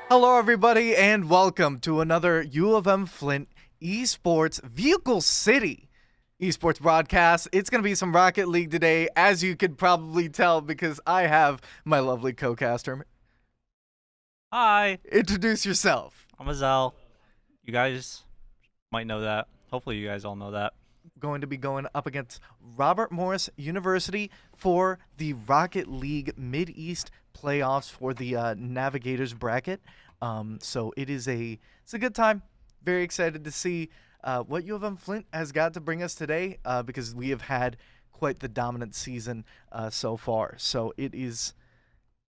Hello, everybody, and welcome to another U of M-Flint eSports Vehicle City eSports broadcast. It's going to be some Rocket League today, as you could probably tell, because I have my lovely co-caster. Hi, Introduce yourself. I'm Azal. You guys might know that. Hopefully you guys all know that. Going to be going up against Robert Morris University for the Rocket League Mid-East playoffs for the Navigators bracket. So it's a good time. Very excited to see what U of M-Flint has got to bring us today because we have had quite the dominant season so far. So it is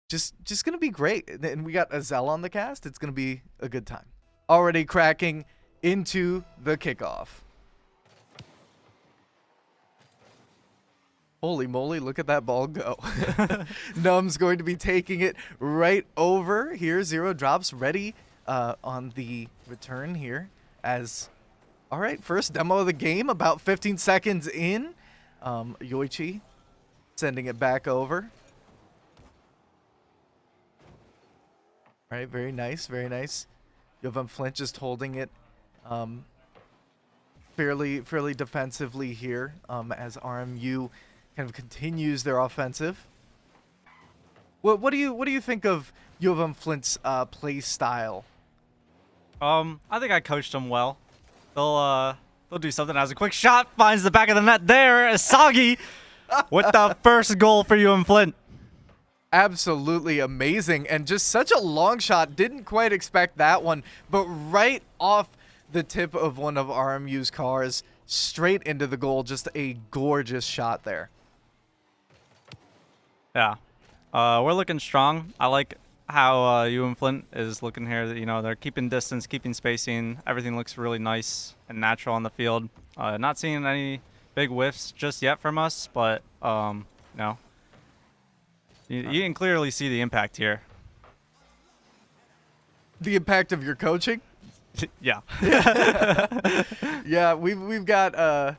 just going to be great. And we got Azal on the cast. It's going to be a good time. Already cracking into the kickoff. Holy moly, look at that ball go. Num's going to be taking it right over here. Zero drops ready on the return here as, all right, first demo of the game, about 15 seconds in. Yoichi sending it back over. All right, very nice, very nice. U of M-Flint just holding it fairly defensively here as RMU kind of continues their offensive. What do you think of U of M-Flint's play style? I think I coached them well. They'll do something. As a quick shot finds the back of the net there. Asagi with the first goal for UM-Flint. Absolutely amazing, and just such a long shot. Didn't quite expect that one, but right off the tip of one of RMU's cars, straight into the goal. Just a gorgeous shot there. Yeah, we're looking strong. I like how UM-Flint is looking here. You know, they're keeping distance, keeping spacing. Everything looks really nice and natural on the field. Not seeing any big whiffs just yet from us, but no. You can clearly see the impact here. The impact of your coaching? Yeah. Yeah, we've got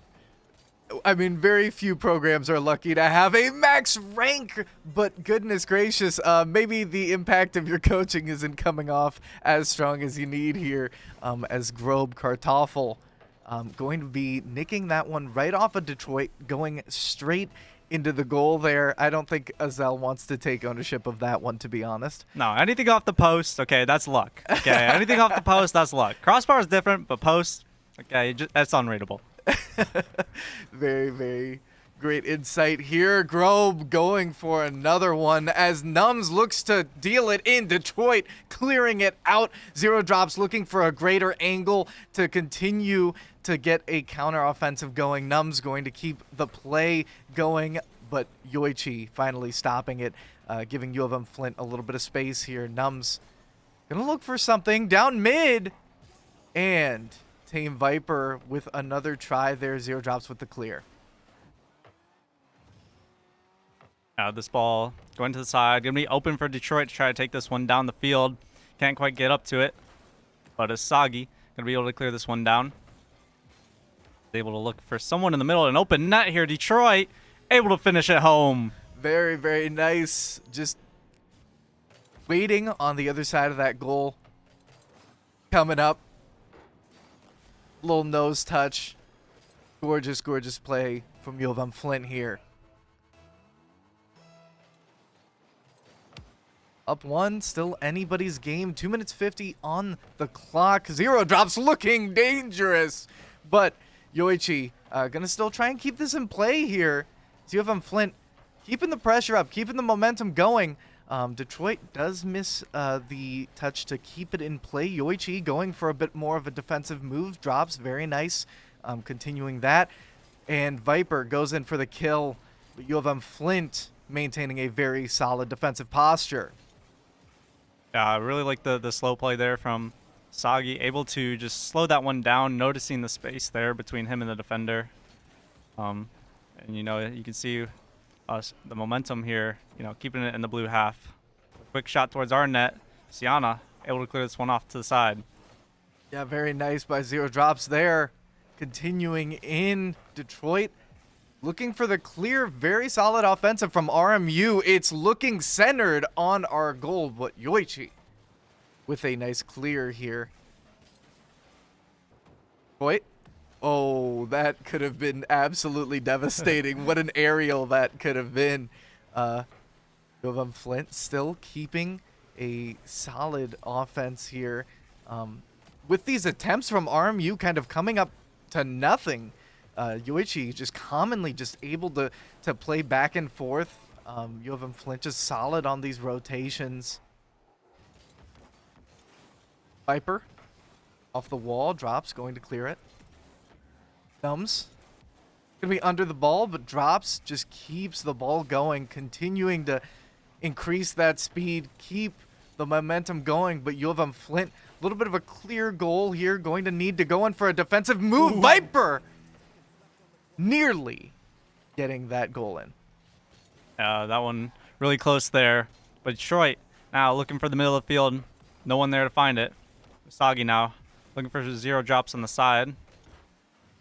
I mean, very few programs are lucky to have a max rank, but goodness gracious, maybe the impact of your coaching isn't coming off as strong as you need here, as Grobe Kartoffel going to be nicking that one right off of Detroit, going straight into the goal there. I don't think Azal wants to take ownership of that one, to be honest. No, anything off the post, okay, that's luck. Okay, anything off the post, that's luck. Crossbar is different, but post, okay, that's unreadable. Very great insight here. Grobe going for another one as Nums looks to deal it in. Detroit clearing it out. Zero drops looking for a greater angle to continue to get a counter offensive going. Nums going to keep the play going, but Yoichi finally stopping it, giving U of M-Flint a little bit of space here. Nums gonna look for something down mid, and Tame Viper with another try there. Zero drops with the clear. This ball going to the side. Going to be open for Detroit to try to take this one down the field. Can't quite get up to it. But Asagi going to be able to clear this one down. Able to look for someone in the middle. An open net here. Detroit able to finish at home. Very nice. Just waiting on the other side of that goal. Coming up. Little nose touch. Gorgeous play from U of M-Flint here. Up one, still anybody's game. 2 minutes 50 on the clock. Zero drops looking dangerous. But Yoichi gonna still try and keep this in play here. So U of M-Flint keeping the pressure up, keeping the momentum going. Detroit does miss the touch to keep it in play. Yoichi going for a bit more of a defensive move. Drops, very nice. Continuing that. And Viper goes in for the kill. But U of M-Flint maintaining a very solid defensive posture. Yeah, I really like the slow play there from Sagi. Able to just slow that one down, noticing the space there between him and the defender. And, you know, you can see the momentum here, you know, keeping it in the blue half. Quick shot towards our net. Siana able to clear this one off to the side. Yeah, very nice by Zero Drops there. Continuing in Detroit. Looking for the clear, very solid offensive from RMU. It's looking centered on our goal, but Yoichi with a nice clear here. Wait. Oh, that could have been absolutely devastating. What an aerial that could have been. UM-Flint still keeping a solid offense here. With these attempts from RMU kind of coming up to nothing, Yoichi just commonly just able to play back and forth. UM-Flint just solid on these rotations. Viper off the wall, drops, going to clear it. Numbs gonna be under the ball, but drops, just keeps the ball going, continuing to increase that speed, keep the momentum going. But UM-Flint, a little bit of a clear goal here, going to need to go in for a defensive move. Ooh. Viper nearly getting that goal in. That one really close there. But Detroit now looking for the middle of the field. No one there to find it. Sagi now looking for 0 drops on the side.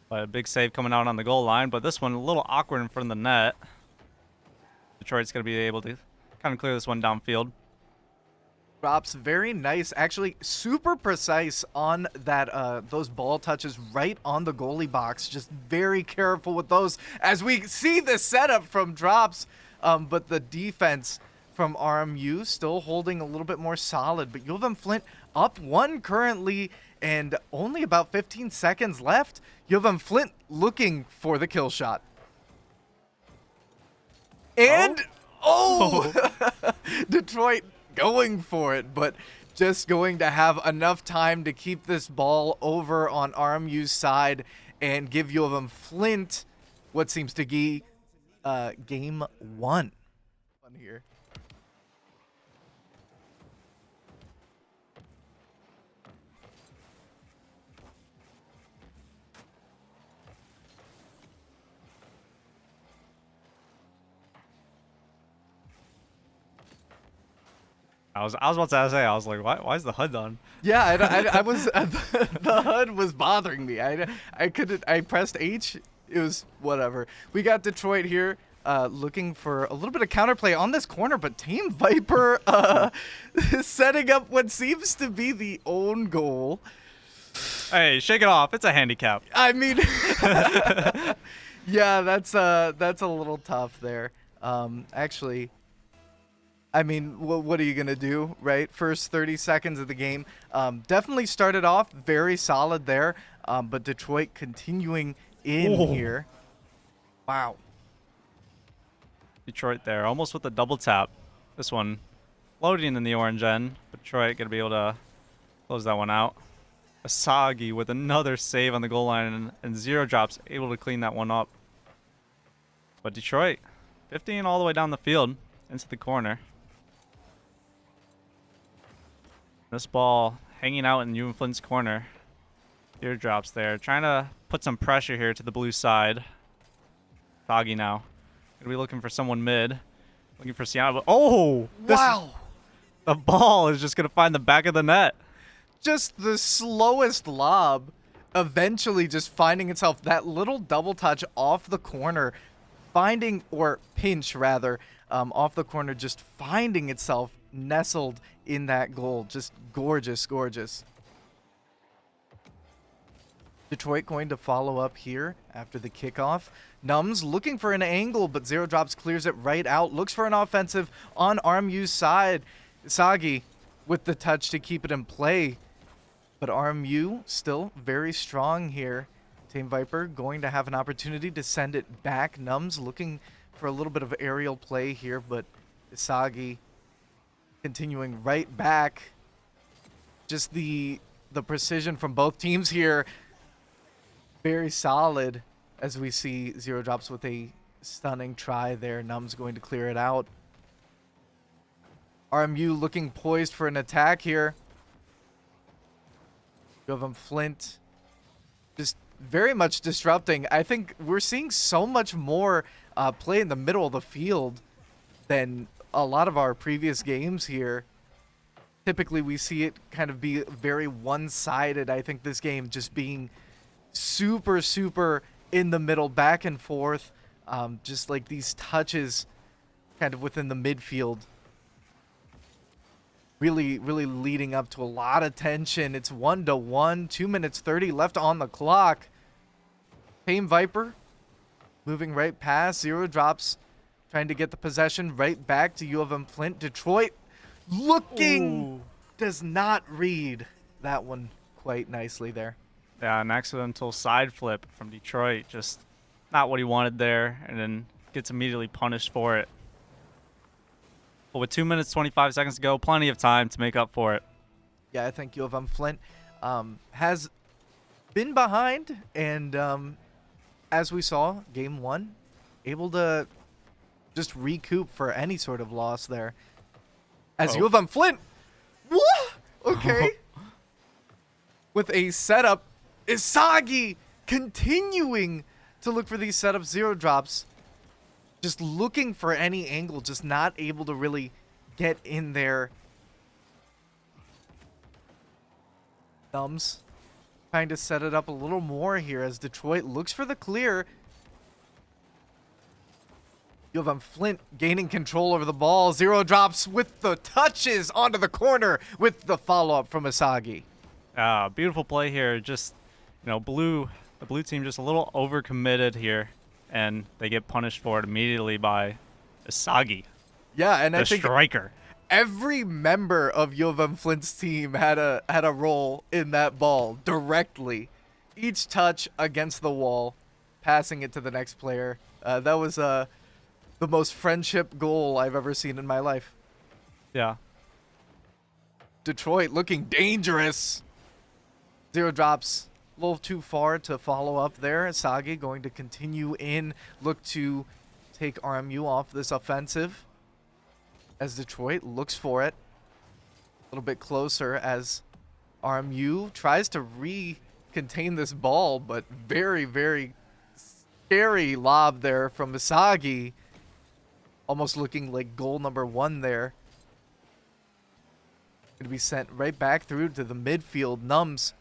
But a big save coming out on the goal line. But this one a little awkward in front of the net. Detroit's going to be able to kind of clear this one downfield. Drops very nice, actually super precise on that those ball touches right on the goalie box. Just very careful with those as we see the setup from Drops, but the defense from RMU still holding a little bit more solid. But UM-Flint up 1 currently and only about 15 seconds left. UM-Flint looking for the kill shot. And Detroit going for it, but just going to have enough time to keep this ball over on RMU's side and give UM-Flint what seems to be game 1 here. I was about to say, I was like, why is the HUD on? Yeah, I was the HUD was bothering me. I couldn't. I pressed H. It was whatever. We got Detroit here, looking for a little bit of counterplay on this corner, but Team Viper setting up what seems to be the own goal. Hey, shake it off. It's a handicap. I mean, yeah, that's a little tough there. Actually. I mean, what are you going to do, right? First 30 seconds of the game. Definitely started off very solid there, but Detroit continuing in here. Wow. Detroit there, almost with a double tap. This one loading in the orange end. Detroit going to be able to close that one out. Asagi with another save on the goal line and 0 drops, able to clean that one up. But Detroit, 15 all the way down the field into the corner. This ball hanging out in UM-Flint's corner. Teardrops there. Trying to put some pressure here to the blue side. Sagi now. Gonna be looking for someone mid. Looking for Sienna. Oh! Wow! The ball is just gonna find the back of the net. Just the slowest lob. Eventually just finding itself that little double touch off the corner. Finding, or pinch rather, off the corner. Just finding itself nestled in that goal. Just gorgeous, gorgeous. Detroit going to follow up here after the kickoff. Numbs looking for an angle, but 0 drops clears it right out. Looks for an offensive on RMU's side. Sagi with the touch to keep it in play. But RMU still very strong here. Team Viper going to have an opportunity to send it back. Numbs looking for a little bit of aerial play here, but Sagi continuing right back. Just the precision from both teams here. Very solid as we see 0 drops with a stunning try there. Numbs going to clear it out. RMU looking poised for an attack here. UM-Flint just very much disrupting. I think we're seeing so much more play in the middle of the field than a lot of our previous games here. Typically we see it kind of be very one-sided. I think this game just being super in the middle, back and forth, just like these touches kind of within the midfield. really leading up to a lot of tension. It's 1-1, 2 minutes 30 left on the clock. Tame Viper moving right past. Zero drops, trying to get the possession right back to U of M-Flint. Detroit looking, Ooh. does not read that one quite nicely there. Yeah, an accidental side flip from Detroit. Just not what he wanted there, and then gets immediately punished for it. But with 2 minutes, 25 seconds to go, plenty of time to make up for it. Yeah, I think U of M-Flint has been behind, and as we saw, game one, able to just recoup for any sort of loss there. As U of M-Flint, what? Okay. With a setup, Isagi continuing to look for these setups, zero drops. Just looking for any angle, just not able to really get in there. Thumbs trying to set it up a little more here as Detroit looks for the clear. U of M-Flint gaining control over the ball. Zero drops with the touches onto the corner with the follow-up from Isagi. Beautiful play here. Just, the blue team just a little overcommitted here, and they get punished for it immediately by Isagi, Yeah, and the I think striker. every member of U of M-Flint's team had a role in that ball directly. Each touch against the wall, passing it to the next player. That was the most friendship goal I've ever seen in my life. Yeah. Detroit looking dangerous. Zero drops. A little too far to follow up there. Isagi going to continue in, look to take RMU off this offensive as Detroit looks for it. A little bit closer as RMU tries to contain this ball, but very scary lob there from Isagi. Almost looking like goal number one there. Going to be sent right back through to the midfield. Nums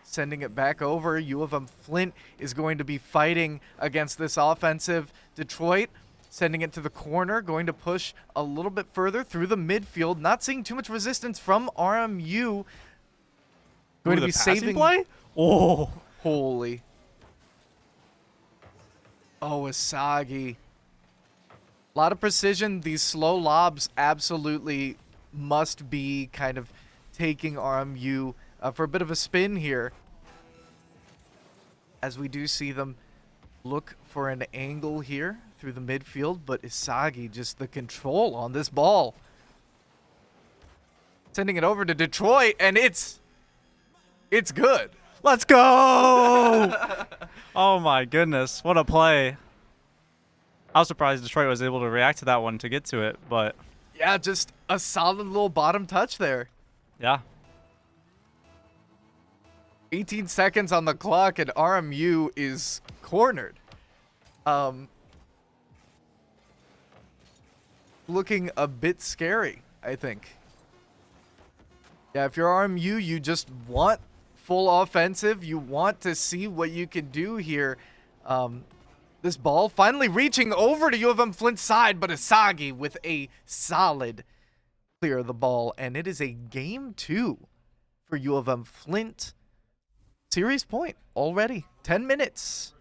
sending it back over. U of M-Flint is going to be fighting against this offensive. Detroit sending it to the corner, going to push a little bit further through the midfield. Not seeing too much resistance from RMU. Going to be saving play. Oh, holy. Oh, Isagi. A lot of precision. These slow lobs absolutely must be kind of taking RMU for a bit of a spin here, as we do see them look for an angle here through the midfield, but Isagi, just the control on this ball. Sending it over to Detroit, and it's good. let's go! Oh my goodness, what a play! I was surprised Detroit was able to react to that one to get to it, but Yeah, just a solid little bottom touch there. yeah. 18 seconds on the clock, and RMU is cornered. Looking a bit scary, I think. Yeah, if you're RMU, you just want full offensive. You want to see what you can do here. This ball finally reaching over to U of M-Flint's side, but Isagi with a solid clear of the ball. And it is a game 2 for U of M-Flint. Series point already. 10 minutes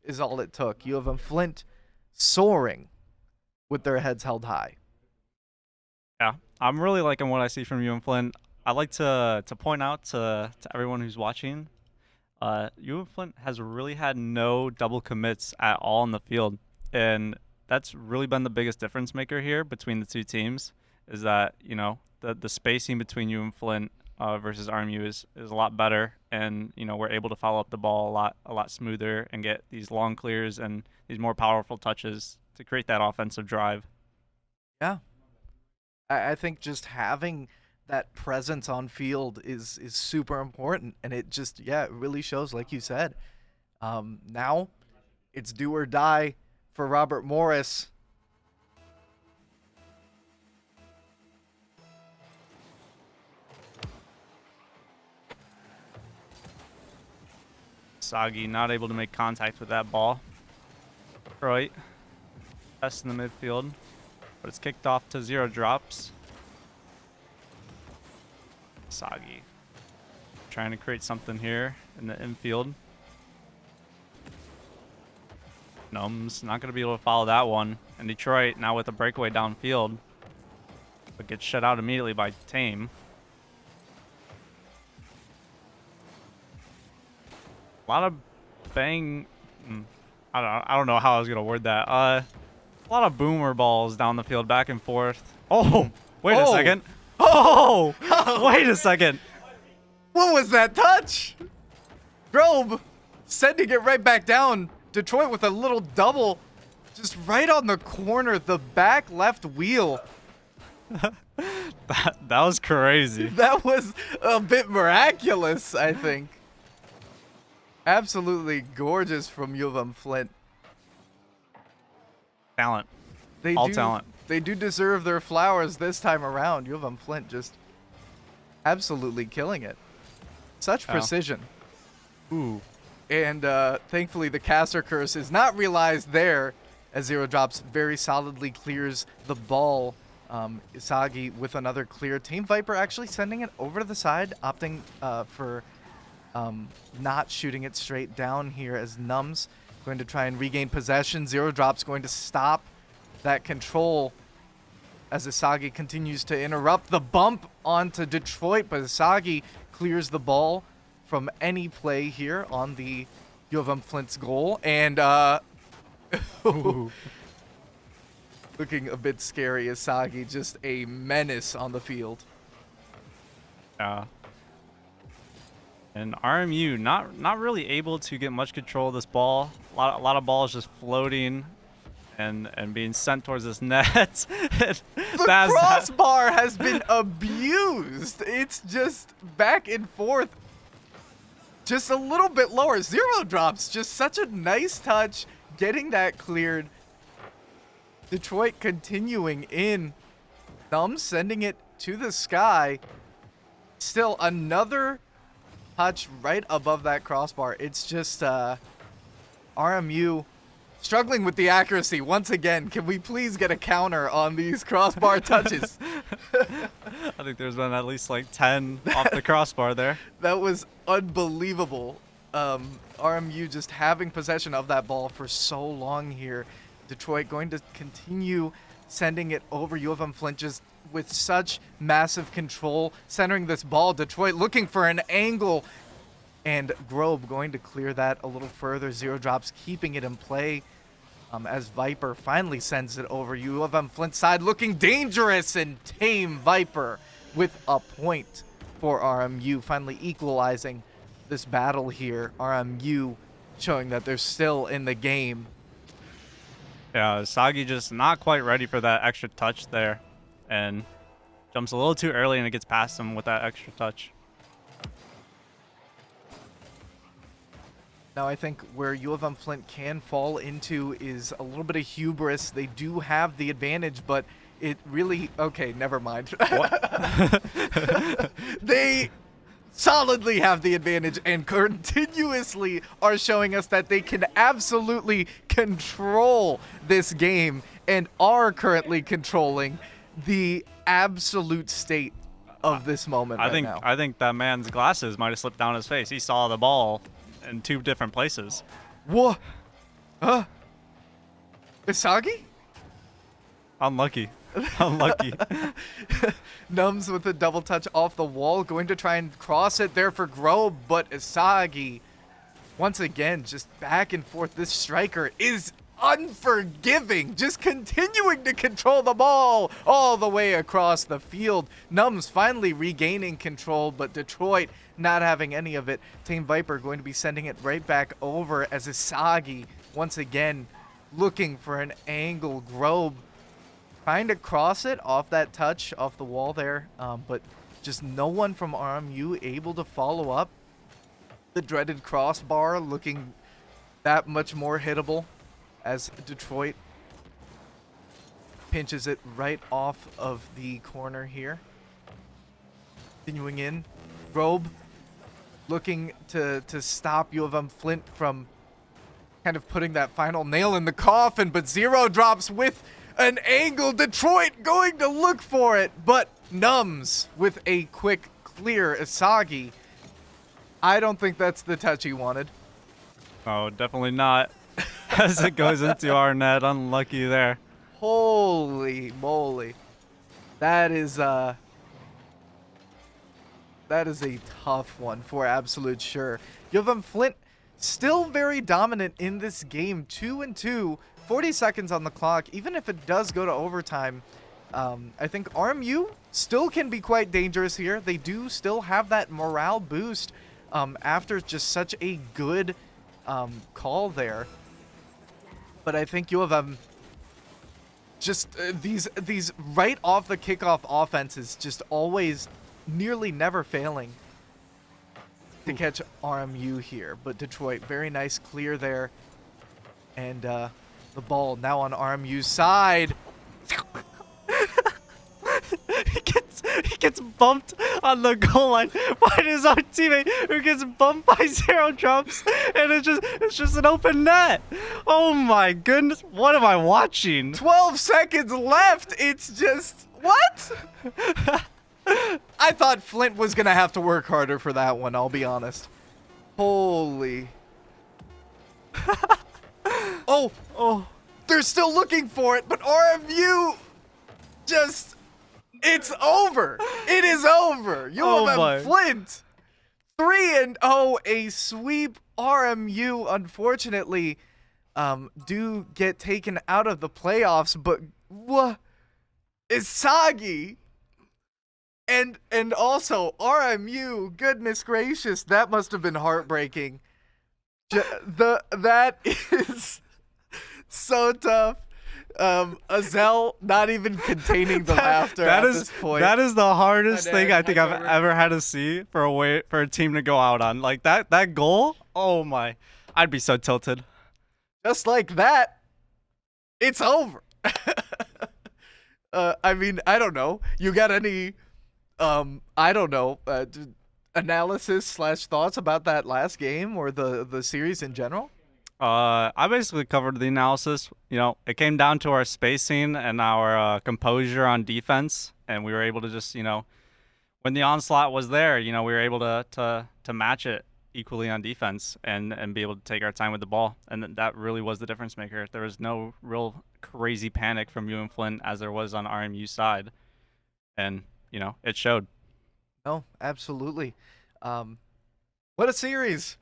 is all it took. U of M-Flint soaring with their heads held high. Yeah, I'm really liking what I see from UM-Flint. I'd like to point out to everyone who's watching, UM-Flint has really had no double commits at all in the field, and that's really been the biggest difference maker here between the two teams. Is that the spacing between UM-Flint versus RMU is a lot better, and we're able to follow up the ball a lot smoother and get these long clears and these more powerful touches to create that offensive drive. Yeah, I think just having that presence on field is super important, and it just it really shows, like you said. Now it's do or die for Robert Morris. Sagi not able to make contact with that ball. Right. Best in the midfield. But it's kicked off to zero drops. Sagi trying to create something here in the infield. Numb's not going to be able to follow that one. And Detroit now with a breakaway downfield, but gets shut out immediately by Tame. A lot of bang. I don't know how I was going to word that. A lot of boomer balls down the field, back and forth. Oh, wait a second. Oh, wait a second. What was that touch? Grobe sending it right back down. Detroit with a little double, just right on the corner, the back left wheel. that was crazy. That was a bit miraculous, I think. Absolutely gorgeous from UM-Flint. Talent. All talent. They do deserve their flowers this time around. UM-Flint just absolutely killing it. Such precision. Ooh. And thankfully the caster curse is not realized there, as Zero Drops very solidly clears the ball. Isagi with another clear. Team Viper actually sending it over to the side, opting for not shooting it straight down here, as Numb's going to try and regain possession. Zero Drops going to stop that control as Isagi continues to interrupt the bump onto Detroit, but Isagi clears the ball from any play here on the UM-Flint's goal, and looking a bit scary. Isagi just a menace on the field. Yeah. And RMU not really able to get much control of this ball. A lot of balls just floating and being sent towards this net. The crossbar has been abused. It's just back and forth. Just a little bit lower. Zero Drops, just such a nice touch, getting that cleared. Detroit continuing in. Thumb sending it to the sky. Still another touch right above that crossbar. It's just RMU struggling with the accuracy once again. Can we please get a counter on these crossbar touches? I think there's been at least like 10 off the crossbar there. That was unbelievable. RMU just having possession of that ball for so long here. Detroit going to continue sending it over. UM-Flint just with such massive control, centering this ball. Detroit looking for an angle, and Grobe going to clear that a little further. Zero Drops keeping it in play as Viper finally sends it over. UM-Flint side looking dangerous, and Tame Viper with a point for RMU, finally equalizing this battle here. RMU showing that they're still in the game. Yeah, Sagi just not quite ready for that extra touch there, and jumps a little too early, and it gets past him with that extra touch. Now I think where UM-Flint can fall into is a little bit of hubris. They do have the advantage, but it really... Okay, never mind. What? They solidly have the advantage and continuously are showing us that they can absolutely control this game and are currently controlling the absolute state of this moment now. I think that man's glasses might have slipped down his face. He saw the ball in two different places. What? Isagi? Unlucky. Unlucky. Numbs with a double touch off the wall, going to try and cross it there for Grobe, but Isagi, once again, just back and forth. This striker is unforgiving, just continuing to control the ball all the way across the field. Numbs finally regaining control, but Detroit not having any of it. Tame Viper going to be sending it right back over as Isagi, once again, looking for an angle. Grobe trying to cross it off that touch off the wall there, but just no one from RMU able to follow up. The dreaded crossbar looking that much more hittable as Detroit pinches it right off of the corner here. Continuing in, Grobe looking to stop UM-Flint from kind of putting that final nail in the coffin, but Zero Drops with an angle. Detroit going to look for it, but Numbs with a quick clear Isagi. I don't think that's the touch he wanted. Oh, definitely not. As it goes into our net, unlucky there. Holy moly. That is a tough one for absolute sure. UM-Flint still very dominant in this game. 2-2, 40 seconds on the clock. Even if it does go to overtime, I think RMU still can be quite dangerous here. They do still have that morale boost after just such a good call there. But I think U of M just these right off the kickoff offenses just always nearly never failing to catch RMU here. But Detroit, very nice clear there. And the ball now on RMU's side. He gets bumped on the goal line by his own teammate who gets bumped by 0 drops, and it's just an open net. Oh my goodness, what am I watching? 12 seconds left. It's just what? I thought Flint was gonna have to work harder for that one, I'll be honest. Holy. Oh, they're still looking for it, but RMU just, it's over. It is over. UM-Flint 3-0, a sweep. RMU unfortunately do get taken out of the playoffs, but what? Isagi and also RMU, goodness gracious, that must have been heartbreaking. That is so tough. Azel not even containing the laughter at this point. That is the hardest thing I think I've ever had to see for a team to go out on. Like that goal, oh my, I'd be so tilted. Just like that, it's over. I mean, I don't know. You got any I don't know, analysis / thoughts about that last game or the series in general? I basically covered the analysis. You know, it came down to our spacing and our composure on defense, and we were able to just, you know, when the onslaught was there, you know, we were able to match it equally on defense and be able to take our time with the ball, and that really was the difference maker. There was no real crazy panic from UM-Flint as there was on RMU's side, and you know, it showed. No, absolutely. What a series.